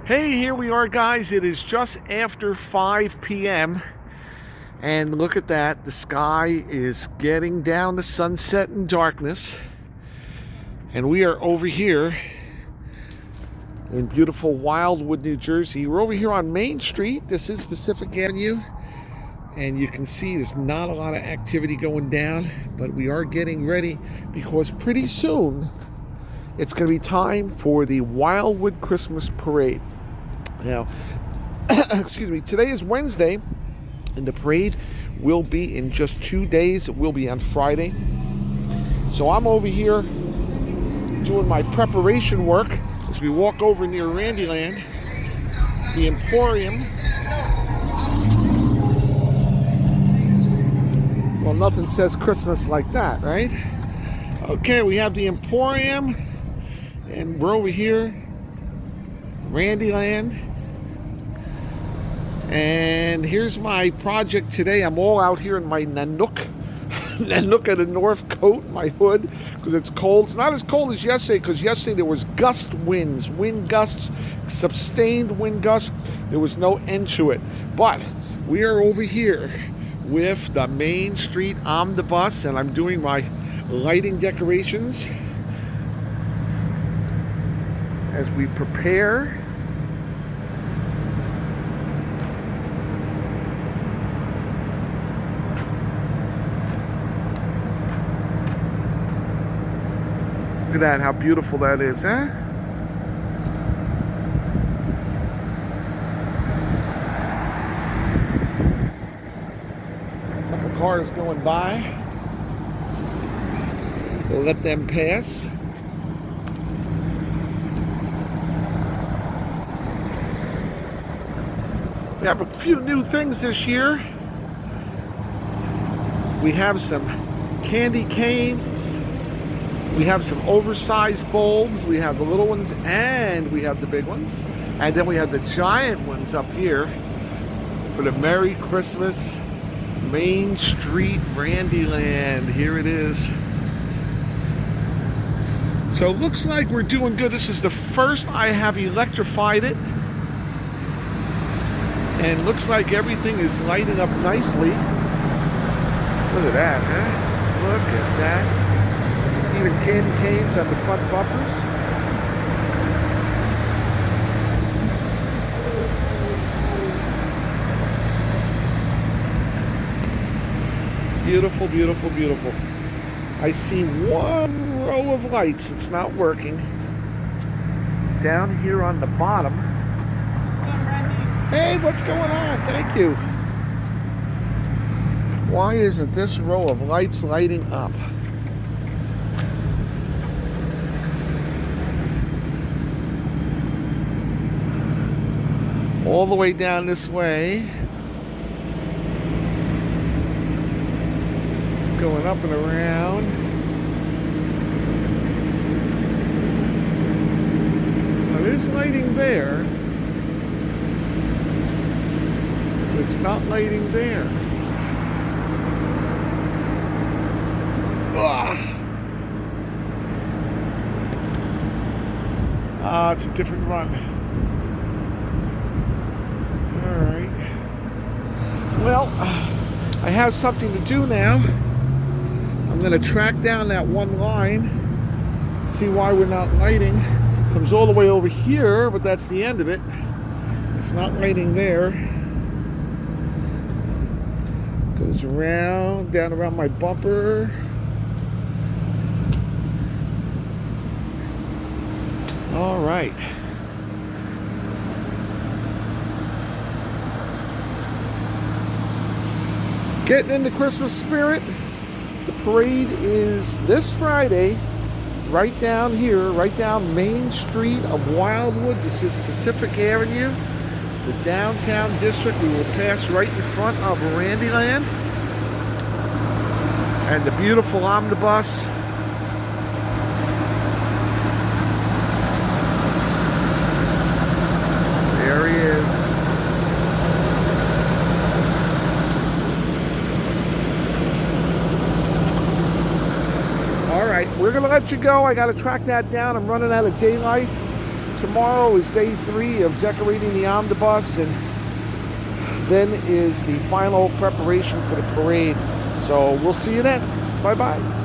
Hey, here we are, guys. It is just after 5 p.m. and look at that. The sky is getting down to sunset and darkness. And we are over here in beautiful Wildwood, New Jersey. We're over here on Main Street. This is Pacific Avenue. And you can see there's not a lot of activity going down, but we are getting ready because pretty soon it's going to be time for the Wildwood Christmas Parade. Now, excuse me, today is Wednesday, and the parade will be in just 2 days. It will be on Friday. So I'm over here doing my preparation work as we walk over near Randyland, the Emporium. Well, nothing says Christmas like that, right? Okay, we have the Emporium, and we're over here, Randyland. And here's my project today. I'm all out here in my Nanook of the North coat, my hood, because it's cold. It's not as cold as yesterday, because yesterday there was gust winds, wind gusts, sustained wind gusts. There was no end to it. But we are over here with the Main Street Omnibus, and I'm doing my lighting decorations as we prepare. Look at that, how beautiful that is, huh? A couple cars going by. We'll let them pass. We have a few new things this year. We have some candy canes. We have some oversized bulbs. We have the little ones and we have the big ones. And then we have the giant ones up here for the Merry Christmas Main Street Randyland. Here it is. So it looks like we're doing good. This is the first I have electrified it. And looks like everything is lighting up nicely. Look at that, huh? Look at that. Even candy canes on the front bumpers. Beautiful, beautiful, beautiful. I see one row of lights. It's not working. Down here on the bottom. Hey, what's going on? Thank you. Why isn't this row of lights lighting up? All the way down this way. Going up and around. Now there's lighting there. It's not lighting there. Ah, it's a different run. Alright. Well, I have something to do now. I'm going to track down that one line, see why we're not lighting. Comes all the way over here, but that's the end of it. It's not lighting there. Goes around, down around my bumper. All right. Getting in the Christmas spirit. The parade is this Friday, right down here, right down Main Street of Wildwood. This is Pacific Avenue, the downtown district. We will pass right in front of Randyland and the beautiful omnibus. There he is. All right, we're gonna let you go. I gotta track that down. I'm running out of daylight. tomorrow is day 3 of decorating the omnibus, and then is the final preparation for the parade. So we'll see you then. Bye-bye.